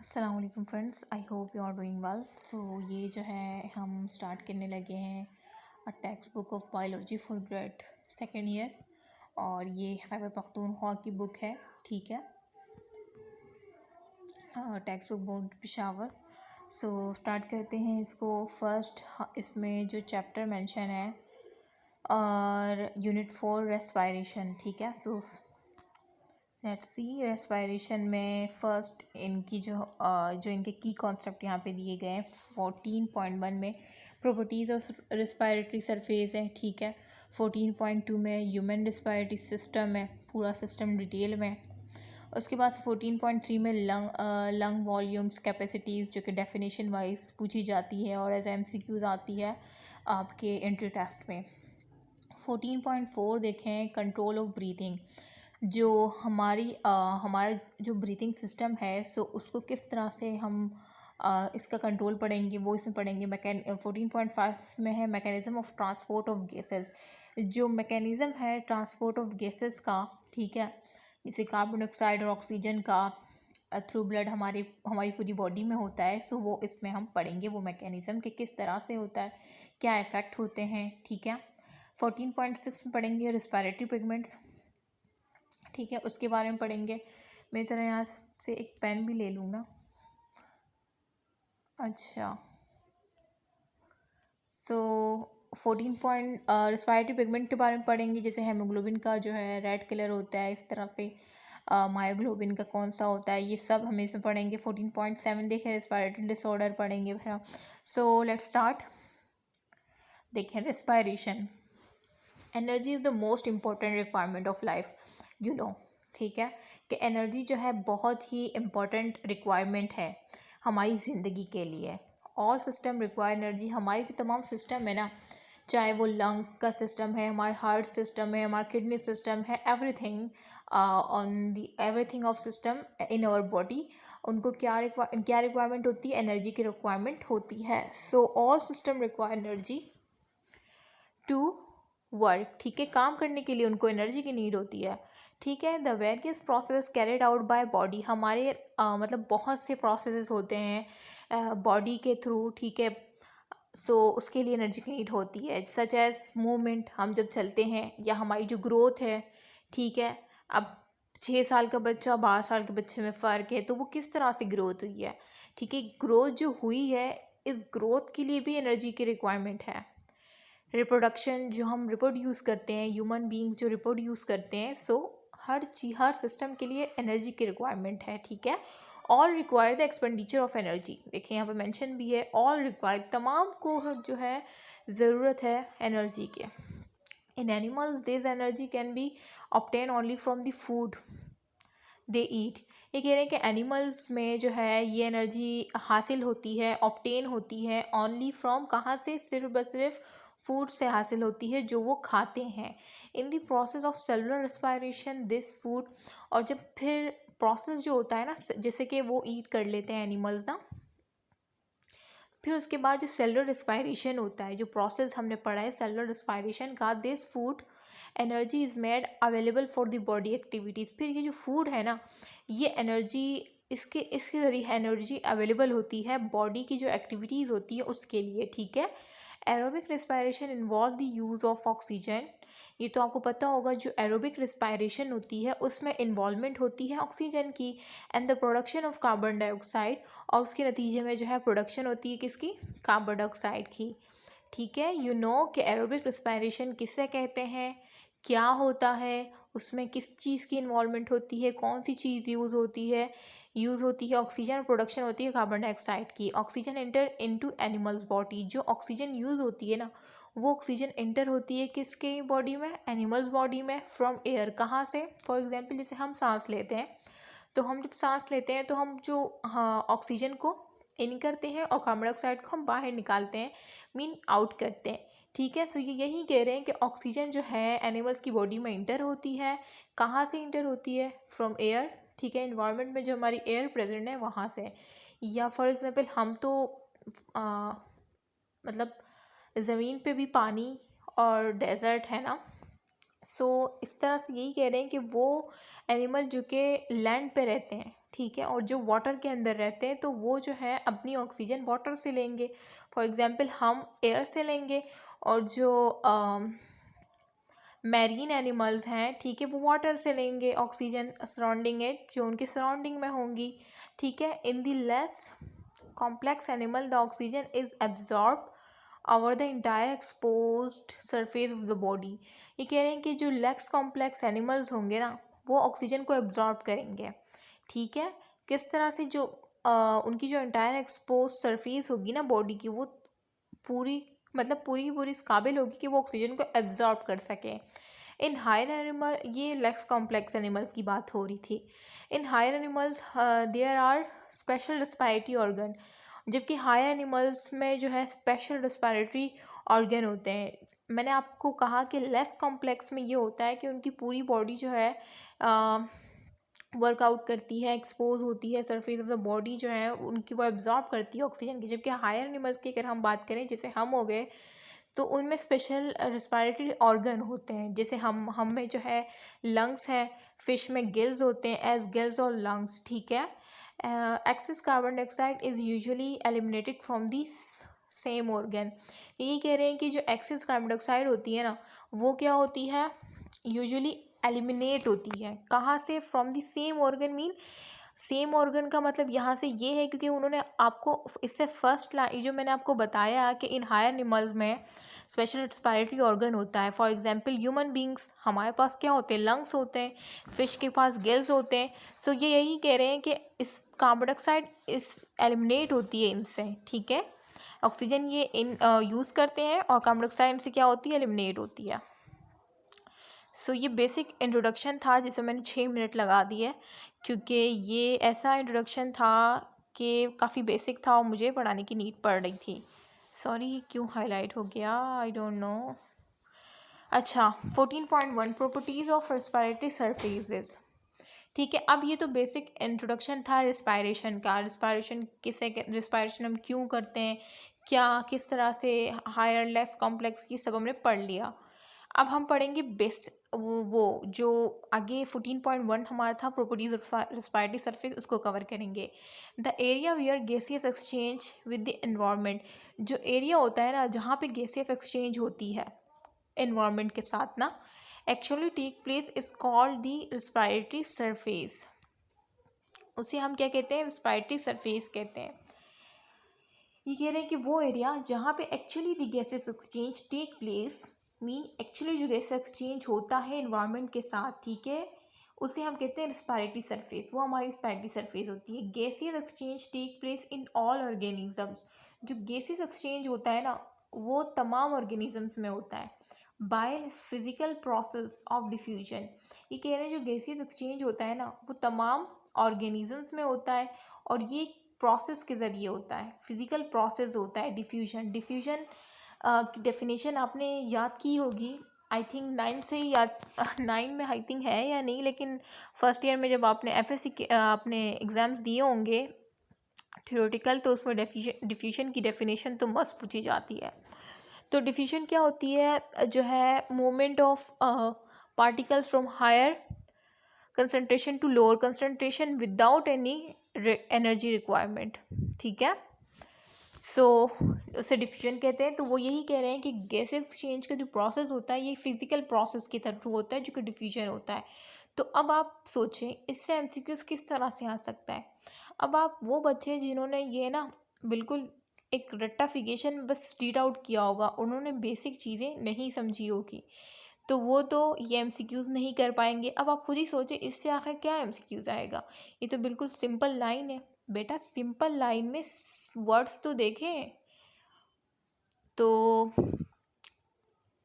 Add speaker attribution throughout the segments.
Speaker 1: अस्सलाम वालेकुम friends, I hope you are doing well. So ये जो है हम स्टार्ट करने लगे हैं a text book of biology for grade second year. और ये खैबर पख्तूनख्वा की बुक है, ठीक है, text book board Peshawar. So start करते हैं इसको। फर्स्ट इसमें जो चैप्टर मेंशन है और यूनिट 4 रेस्पायरेशन, ठीक है। सो लेट्स सी रेस्पायरेशन में फर्स्ट इनकी जो इनके की कॉन्सेप्ट यहाँ पे दिए गए हैं 14.1 में प्रॉपर्टीज़ ऑफ रेस्पायरेटरी सरफेस है, ठीक है। 14.2 में ह्यूमन रेस्पायरेटरी सिस्टम है, पूरा सिस्टम डिटेल में। उसके बाद 14.3 में लंग वॉल्यूम्स कैपेसिटीज़, जो कि डेफिनेशन वाइज पूछी जाती है और एज MCQs आती है आपके एंट्री टेस्ट में। 14.4 देखें, कंट्रोल ऑफ ब्रीथिंग, जो हमारा जो ब्रीथिंग सिस्टम है, सो उसको किस तरह से हम इसका कंट्रोल पढ़ेंगे, वो इसमें पढ़ेंगे। 14.5 में है mechanism of transport of gases, जो मैकेनिज़्म है ट्रांसपोर्ट ऑफ गैसेस का, ठीक है, जैसे कार्बन डाइऑक्साइड और ऑक्सीजन का थ्रू ब्लड हमारी पूरी बॉडी में होता है। सो वो इसमें हम पढ़ेंगे, वो मैकेनिज़्म कि किस तरह से होता है, क्या इफ़ेक्ट होते हैं, ठीक है। 14.6 में पढ़ेंगे रिस्पायरेटरी पिगमेंट्स, ठीक है, उसके बारे में पढ़ेंगे। मैं तरह यहाँ से एक पेन भी ले लूँ ना। अच्छा, सो 14 पिगमेंट के बारे में पढ़ेंगे, जैसे हेमोग्लोबिन का जो है रेड कलर होता है, इस तरह से मायोग्लोबिन का कौन सा होता है, ये सब हम इसमें पढ़ेंगे। 14.7 देखें रेस्पायरेटरी डिसऑर्डर पढ़ेंगे फिर। So let's start. देखें respiration, energy is the most important requirement of life, you know, ठीक है, कि एनर्जी जो है बहुत ही इम्पॉर्टेंट रिक्वायरमेंट है हमारी ज़िंदगी के लिए। ऑल सिस्टम रिक्वायर एनर्जी, हमारी जो तमाम सिस्टम है ना, चाहे वो लंग का सिस्टम है, हमारा हार्ट सिस्टम है, हमारा किडनी सिस्टम है, everything on the everything of system in our body, उनको क्या रिक्वायरमेंट होती है, एनर्जी की रिक्वायरमेंट होती है। So all system require energy to work, ठीक है, काम करने के लिए उनको एनर्जी की नीड होती है, ठीक है। The various process carried out by body, हमारे मतलब बहुत से प्रोसेसेस होते हैं बॉडी के थ्रू, ठीक है। सो उसके लिए एनर्जी की नीड होती है, सच एज मूवमेंट, हम जब चलते हैं, या हमारी जो ग्रोथ है, ठीक है। अब 6 साल का बच्चा 12 साल के बच्चे में फ़र्क है, तो वो किस तरह से ग्रोथ हुई है, ठीक है। ग्रोथ जो हुई है, इस ग्रोथ के लिए भी एनर्जी की रिक्वायरमेंट है। रिप्रोडक्शन, जो हम रिप्रोड्यूस करते हैं, ह्यूमन बींग्स जो रिप्रोड्यूस करते हैं, सो हर सिस्टम के लिए एनर्जी की रिक्वायरमेंट है, ठीक है। All require the expenditure of energy, देखिए यहाँ पे मेंशन भी है, ऑल रिक्वायर, तमाम को जो है ज़रूरत है एनर्जी के। In animals this energy can be obtain only from the food they eat, ये कह रहे हैं कि एनिमल्स में जो है ये एनर्जी हासिल होती है, ऑब्टेन होती है ओनली फ्रॉम, कहाँ से, सिर्फ बस सिर्फ फूड से हासिल होती है जो वो खाते हैं। In the process of cellular respiration this food, और जब फिर प्रोसेस जो होता है ना, जैसे कि वो ईट कर लेते हैं एनिमल्स ना, फिर उसके बाद जो सेलुलर रेस्पायरेशन होता है, जो प्रोसेस हमने पढ़ा है सेलुलर रेस्पायरेशन का, this food energy is made available for the body activities, फिर ये जो फूड है ना, ये एनर्जी, इसके ज़रिए एनर्जी अवेलेबल होती है बॉडी की जो एक्टिविटीज़ होती है उसके लिए, ठीक है। Aerobic respiration involve the use of oxygen, ये तो आपको पता होगा, जो एरोबिक रेस्पायरेशन होती है उसमें इन्वॉल्वमेंट होती है ऑक्सीजन की, and the production of carbon dioxide, और उसके नतीजे में जो है प्रोडक्शन होती है किसकी, कार्बन डाइऑक्साइड की, ठीक है। यू नो कि एरोबिक रेस्पायरेशन किससे कहते हैं, क्या होता है, उसमें किस चीज़ की इन्वॉल्वमेंट होती है, कौन सी चीज़ यूज़ होती है ऑक्सीजन, प्रोडक्शन होती है कार्बन डाइऑक्साइड की। Oxygen enter into animals body, जो ऑक्सीजन यूज़ होती है ना, वो ऑक्सीजन एंटर होती है किसके बॉडी में, एनिमल्स बॉडी में, फ्रॉम एयर, कहाँ से, फॉर एग्जांपल जैसे हम सांस लेते हैं, तो हम जब सांस लेते हैं तो हम जो ऑक्सीजन को इन करते हैं और कार्बन डाइऑक्साइड को हम बाहर निकालते हैं, मीन आउट करते हैं, ठीक है। सो ये यही कह रहे हैं कि ऑक्सीजन जो है एनिमल्स की बॉडी में इंटर होती है, कहाँ से इंटर होती है, फ्रॉम एयर, ठीक है, इन्वायरमेंट में जो हमारी एयर प्रेजेंट है वहाँ से। या फॉर एग्जांपल हम तो मतलब ज़मीन पे भी पानी और डेजर्ट है ना, सो इस तरह से यही कह रहे हैं कि वो एनिमल जो कि लैंड पे रहते हैं, ठीक है, और जो वाटर के अंदर रहते हैं, तो वो जो है अपनी ऑक्सीजन वाटर से लेंगे। फॉर एग्जांपल हम एयर से लेंगे, और जो मैरीन एनिमल्स हैं, ठीक है, वो वाटर से लेंगे ऑक्सीजन सराउंडिंग इट, जो उनके सराउंडिंग में होंगी, ठीक है। In the less complex animal the oxygen is absorb over the entire exposed surface of the body. ये कह रहे हैं कि जो लेस कॉम्प्लेक्स एनिमल्स होंगे ना, वो ऑक्सीजन को एब्जॉर्ब करेंगे, ठीक है। किस तरह से? जो उनकी जो इंटायर एक्सपोज सरफेस होगी ना बॉडी की, वो पूरी मतलब पूरी की पूरी इस काबिल होगी कि वो ऑक्सीजन को एब्जॉर्ब कर सके। इन हायर एनिमल, ये लेस कॉम्प्लेक्स एनिमल्स की बात हो रही थी। In higher animals there are special respiratory organ, जबकि हायर एनिमल्स में जो है स्पेशल रेस्पिरेटरी ऑर्गन होते हैं। मैंने आपको कहा कि लेस कॉम्प्लेक्स में ये होता है कि उनकी पूरी बॉडी जो है वर्कआउट करती है, एक्सपोज होती है, सरफेस ऑफ द बॉडी जो है उनकी वो एब्जॉर्ब करती है ऑक्सीजन की। जबकि हायर एनिमल्स की अगर हम बात करें, जैसे हम हो गए, तो उनमें स्पेशल रेस्पिरेटरी ऑर्गन होते हैं। जैसे हम में जो है लंग्स हैं, फिश में गिल्स होते हैं, एज गिल्स और लंग्स, ठीक है। Excess carbon dioxide is usually eliminated from the same organ. यही कह रहे हैं कि जो एक्सेस कार्बन डाइऑक्साइड होती है ना, वो क्या होती है, यूजुअली एलिमिनेट होती है। कहाँ से? From the same organ. Mean same organ का मतलब यहाँ से ये है क्योंकि उन्होंने आपको इससे फर्स्ट लाइन जो मैंने आपको बताया कि इन हायर एनिमल्स में स्पेशल रेस्पिरेटरी ऑर्गन होता है। फॉर एग्जांपल ह्यूमन बींग्स, हमारे पास क्या होते हैं? लंग्स होते हैं, फिश के पास गिल्स होते हैं। सो ये यही कह रहे हैं कि इस कार्बन डाइऑक्साइड इस एलिमिनेट होती है इनसे, ठीक है। ऑक्सीजन ये इन यूज़ करते हैं और कार्बन डाइऑक्साइड इनसे क्या होती है? एलिमिनेट होती है। सो ये बेसिक इंट्रोडक्शन था जिसे मैंने 6 मिनट लगा दिए, क्योंकि ये ऐसा इंट्रोडक्शन था कि काफ़ी बेसिक था और मुझे पढ़ाने की नीड पड़ रही थी। सॉरी, क्यों हाईलाइट हो गया? I don't know. अच्छा, 14.1 प्रॉपर्टीज़ ऑफ रेस्पिरेटरी सरफेसेस, ठीक है। अब ये तो बेसिक इंट्रोडक्शन था रिस्पायरेशन का। रिस्पायरेशन रिस्पायरेशन हम क्यों करते हैं, क्या किस तरह से, हायर लेस कॉम्प्लेक्स की सब हमने पढ़ लिया। अब हम पढ़ेंगे वो जो आगे 14.1 हमारा था प्रॉपर्टीज ऑफ रेस्पिरेटरी सरफेस, उसको कवर करेंगे। The area wear gaseous exchange with the environment, जो एरिया होता है ना जहाँ पे गैसियस एक्सचेंज होती है एनवायरनमेंट के साथ ना, actually take place is called the respiratory surface. उसे हम क्या कहते हैं? रेस्पिरेटरी सरफेस कहते हैं। ये कह रहे हैं कि वो एरिया जहाँ पे actually the gases exchange take place, mean actually जो गैस एक्सचेंज होता है एनवायरनमेंट के साथ, ठीक है, उसे हम कहते हैं रेस्पिरेटरी सरफेस। वो हमारी रेस्पिरेटरी सरफेस होती है। Gaseous exchange take place in all organisms, जो गैसियस एक्सचेंज होता है ना, वो तमाम ऑर्गेनिजम्स में होता है। By physical process of diffusion, ये कह रहे हैं जो गैसियस एक्सचेंज होता है ना, वो तमाम ऑर्गेनिजम्स में होता है, और ये प्रोसेस के ज़रिए होता है, फिजिकल प्रोसेस होता है। डिफ्यूजन, डिफ्यूजन की डेफिनेशन आपने याद की होगी, आई थिंक 9 से ही याद 9 में आई थिंक है या नहीं, लेकिन फर्स्ट ईयर में जब आपने एफएससी के आपने एग्ज़ाम्स दिए होंगे थ्योरेटिकल, तो उसमें डिफ्यूजन की डेफिनेशन तो मस्त पूछी जाती है। तो डिफ्यूजन क्या होती है? जो है movement of particles from higher concentration to lower concentration without any energy requirement, ठीक है। सो उसे डिफ्यूजन कहते हैं। तो वो यही कह रहे हैं कि गैस एक्सचेंज का जो प्रोसेस होता है ये फिजिकल प्रोसेस के थ्रू होता है, जो कि डिफ्यूजन होता है। तो अब आप सोचें इससे एमसीक्यूज किस तरह से आ सकता है। अब आप वो बच्चे जिन्होंने ये ना बिल्कुल एक रट्टाफिकेशन बस रीड आउट किया होगा, उन्होंने बेसिक चीज़ें नहीं समझी होगी, तो वो तो ये एमसीक्यूज़ नहीं कर पाएंगे। अब आप खुद ही सोचें इससे आखिर क्या एमसीक्यूज़ आएगा। ये तो बिल्कुल सिंपल लाइन है बेटा, सिंपल लाइन में वर्ड्स तो देखें। तो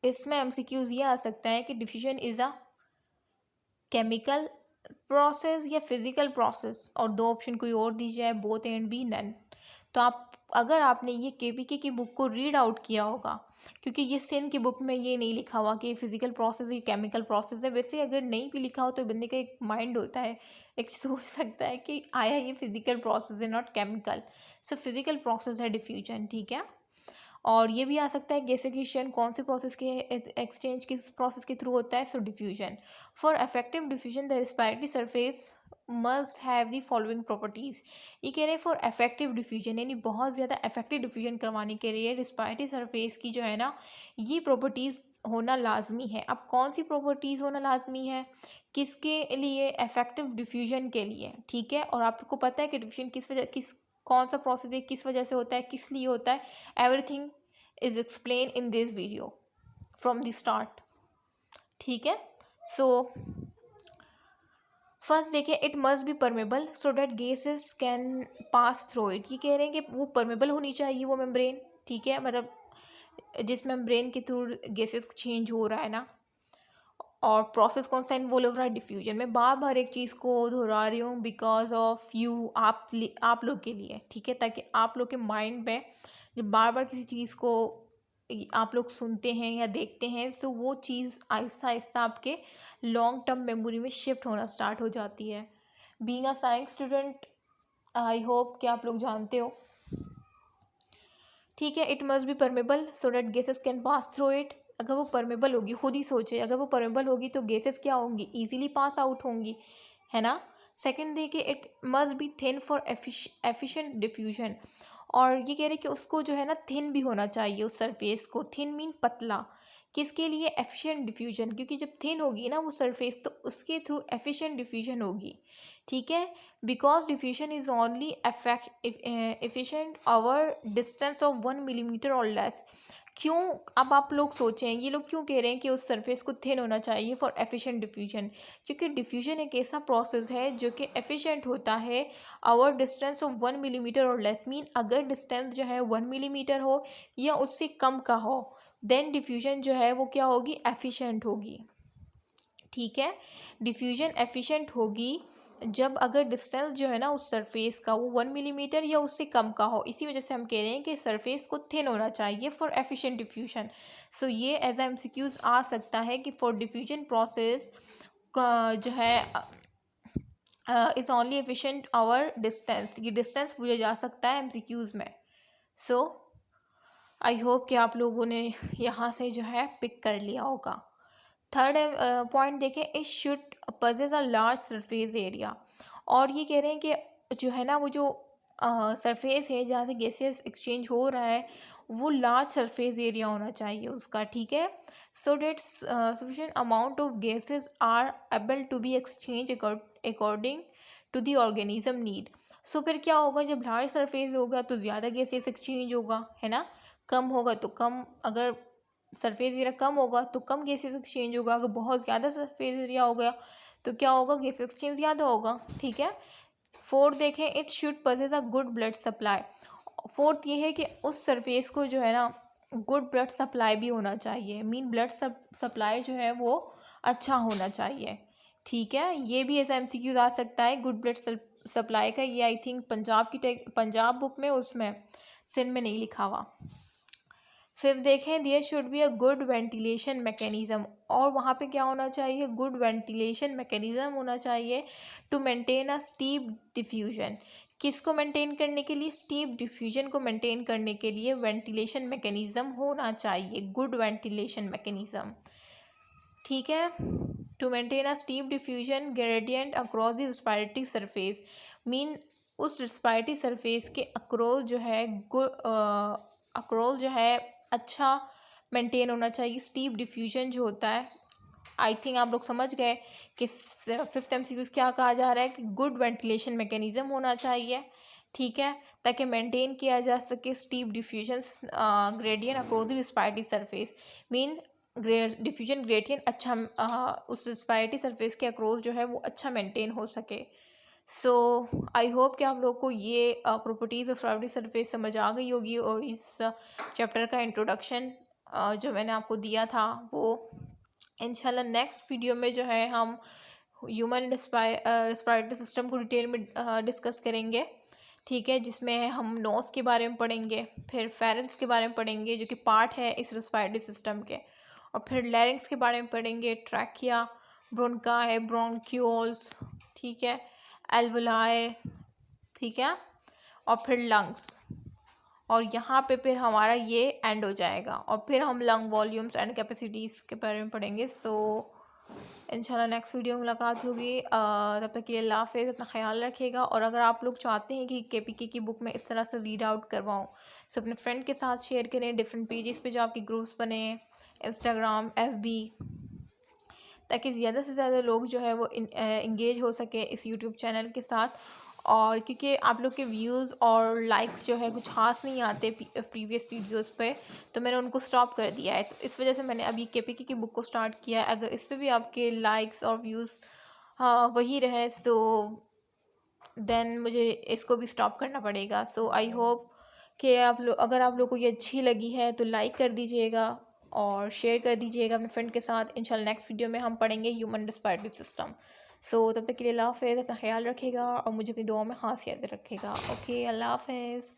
Speaker 1: इसमें एमसीक्यूज़ ये आ सकता है कि diffusion is a chemical process या फिजिकल प्रोसेस, और दो ऑप्शन कोई और दी जाए, बोथ एंड बी नन। तो आप अगर आपने ये केपीके की बुक को रीड आउट किया होगा, क्योंकि ये सिन की बुक में ये नहीं लिखा हुआ कि फिजिकल प्रोसेस ये केमिकल प्रोसेस है। वैसे अगर नहीं भी लिखा हो तो बंदे का एक माइंड होता है, एक सोच सकता है कि आया ये फिजिकल प्रोसेस है not chemical. So physical process है डिफ्यूजन, ठीक है। और ये भी आ सकता है गैसिफिकेशन कौन से प्रोसेस के एक्सचेंज किस प्रोसेस के थ्रू होता है, so diffusion. For effective diffusion the respiratory surface must have the following properties. ये कह रहे हैं फॉर इफेक्टिव डिफ्यूजन, यानी बहुत ज़्यादा इफेक्टिव डिफ्यूजन करवाने के लिए रेस्पिरेटरी सरफेस की जो है ना ये प्रॉपर्टीज़ होना लाजमी है। अब कौन सी प्रॉपर्टीज़ होना लाजमी है, किसके लिए, इफेक्टिव डिफ्यूजन के लिए, ठीक है। और आपको पता है कि डिफ्यूजन किस कौन सा प्रोसेस है, किस वजह से होता है, किस लिए होता है, everything is explain in this video from the start, ठीक है। सो फर्स्ट देखिए, it must be permeable so that gases can pass through it. ये कह रहे हैं कि वो परमेबल होनी चाहिए वो मेम्ब्रेन, ठीक है, मतलब जिस मेम्ब्रेन के थ्रू गैसेस चेंज हो रहा है ना। और प्रोसेस कौन सा इन्वॉल्व हो रहा है, डिफ्यूजन। मैं बार बार एक चीज़ को दोहरा रही हूँ बिकॉज ऑफ यू, आप लोग के लिए, ठीक है, ताकि आप लोग के माइंड में जब बार बार किसी चीज़ को आप लोग सुनते हैं या देखते हैं तो वो चीज़ आहिस्ता आहिस्ता आपके लॉन्ग टर्म मेमोरी में शिफ्ट होना स्टार्ट हो जाती है। Being a science student, I hope कि आप लोग जानते हो, ठीक है। It must be permeable so that gases can pass through it. अगर वो परमेबल होगी, खुद ही सोचे, अगर वो परमेबल होगी तो गैसेस क्या होंगी, इजीली पास आउट होंगी, है ना। सेकंड देखिए, it must be thin for efficient diffusion. और ये कह रहे कि उसको जो है ना थिन भी होना चाहिए, उस सरफेस को। थिन मीन पतला, किसके लिए, एफिशिएंट डिफ्यूजन, क्योंकि जब थिन होगी ना वो सरफेस तो उसके थ्रू एफिशिएंट डिफ्यूजन होगी, ठीक है। Because diffusion is only efficient over distance of 1 millimetre और लेस। क्यों, अब आप लोग सोचें ये लोग क्यों कह रहे हैं कि उस सरफेस को थिन होना चाहिए फॉर एफिशिएंट डिफ्यूजन, क्योंकि डिफ्यूजन एक ऐसा प्रोसेस है जो कि एफिशिएंट होता है आवर डिस्टेंस ऑफ 1 मिलीमीटर और लेस। मीन अगर डिस्टेंस जो है 1 मिलीमीटर हो या उससे कम का हो, देन डिफ्यूजन जो है वो क्या होगी, एफिशिएंट होगी, ठीक है। डिफ्यूजन एफिशिएंट होगी जब अगर डिस्टेंस जो है ना उस सरफेस का वो 1 मिलीमीटर या उससे कम का हो। इसी वजह से हम कह रहे हैं कि सरफेस को थिन होना चाहिए फॉर एफिशिएंट डिफ्यूजन। सो ये एज एमसीक्यूज आ सकता है कि फॉर डिफ्यूजन प्रोसेस जो है is only efficient over distance. ये डिस्टेंस पूछा जा सकता है एमसीक्यूज में। सो आई होप कि आप लोगों ने यहाँ से जो है पिक कर लिया होगा। थर्ड पॉइंट देखें, it should possess a large surface area. और ये कह रहे हैं कि जो है ना वो जो सरफेस है जहाँ से गैसेस एक्सचेंज हो रहा है वो लार्ज सरफेस एरिया होना चाहिए उसका, ठीक है। So that sufficient amount of gases are able to be exchange according to the organism need. So फिर क्या होगा, जब लार्ज सरफेस होगा तो ज़्यादा गैसेस एक्सचेंज होगा, है ना। कम होगा तो कम, अगर सरफेस एरिया कम होगा तो कम गैसेस एक्सचेंज होगा। अगर बहुत ज़्यादा सरफेस एरिया हो गया तो क्या होगा, गैस एक्सचेंज ज़्यादा होगा, ठीक है। फोर्थ देखें, it should possess a good blood supply. Fourth ये है कि उस सरफेस को जो है ना गुड ब्लड सप्लाई भी होना चाहिए। मीन ब्लड सप्लाई जो है वो अच्छा होना चाहिए, ठीक है। ये भी ऐसा एमसीक्यूज आ सकता है गुड ब्लड सप्लाई का। ये आई थिंक पंजाब बुक में, उसमें सिंध में नहीं लिखा हुआ। फिर देखें, there should be a good ventilation mechanism. और वहाँ पे क्या होना चाहिए, गुड वेंटिलेशन मैकेनिज़्म होना चाहिए to maintain a steep diffusion. किसको मेंटेन करने के लिए, स्टीप डिफ्यूजन को मेंटेन करने के लिए वेंटिलेशन मैकेनिज़्म होना चाहिए, गुड वेंटिलेशन मैकेनिज़्म, ठीक है। To maintain a steep diffusion gradient across the respiratory surface. Mean उस रेस्पिरेटरी सरफेस के अक्रॉस जो है अक्रॉस जो है अच्छा मेंटेन होना चाहिए। स्टीप डिफ्यूजन जो होता है, आई थिंक आप लोग समझ गए कि फिफ्थ एमसीक्यूज क्या कहा जा रहा है कि गुड वेंटिलेशन मैकेनिज्म होना चाहिए, ठीक है, ताकि मेंटेन किया जा सके steep diffusion gradient across the respiratory surface. Mean diffusion gradient अच्छा उस रेस्पिरेटरी सरफेस के अक्रॉस जो है वो अच्छा मेंटेन हो सके। सो आई होप कि आप लोग को ये प्रॉपर्टीज़ ऑफ रेस्पिरेटरी सरफेस समझ आ गई होगी। और इस चैप्टर का इंट्रोडक्शन जो मैंने आपको दिया था वो इंशाल्लाह नेक्स्ट वीडियो में जो है हम ह्यूमन रेस्पिरेटरी सिस्टम को डिटेल में डिस्कस करेंगे, ठीक है, जिसमें हम नोज़ के बारे में पढ़ेंगे, फिर फेरेंक्स के बारे में पढ़ेंगे जो कि पार्ट है इस रेस्पिरेटरी सिस्टम के, और फिर लैरिंक्स के बारे में पढ़ेंगे, ट्रैकिया, ब्रोंकाई, ब्रोंक्यूल्स, ठीक है, एल्वुलाई, ठीक है, और फिर लंग्स। और यहाँ पे फिर हमारा ये एंड हो जाएगा और फिर हम लंग वॉल्यूम्स एंड कैपेसिटीज़ के बारे में पढ़ेंगे। सो इंशाल्लाह नेक्स्ट वीडियो में मुलाकात होगी। तब तक के लिए अल्लाह हाफ़िज़, अपना ख्याल रखिएगा। और अगर आप लोग चाहते हैं कि केपीके की बुक में इस तरह से रीड आउट करवाऊँ, सो अपने फ्रेंड के साथ शेयर करें, डिफरेंट पेजेस पे जो आपके ग्रुप्स बने, इंस्टाग्राम, एफबी, ताकि ज़्यादा से ज़्यादा लोग जो है वो इंगेज हो सके इस यूट्यूब चैनल के साथ। और क्योंकि आप लोग के व्यूज़ और लाइक्स जो है कुछ खास नहीं आते प्रीवियस वीडियोस पे, तो मैंने उनको स्टॉप कर दिया है। तो इस वजह से मैंने अभी केपीके की बुक को स्टार्ट किया है। अगर इस पे भी आपके लाइक्स और व्यूज़ हाँ वही रहे, सो देन मुझे इसको भी स्टॉप करना पड़ेगा। सो आई होप कि आप लोग, अगर आप लोग को ये अच्छी लगी है तो लाइक कर दीजिएगा और शेयर कर दीजिएगा अपने फ्रेंड के साथ। इंशाल्लाह नेक्स्ट वीडियो में हम पढ़ेंगे ह्यूमन रेस्पिरेटरी सिस्टम। सो तब तक के लिए अल्लाह हाफ़िज़, अपना ख्याल रखिएगा और मुझे अपनी दुआ में ख़ास याद रखिएगा। ओके, अल्लाह हाफ़िज़।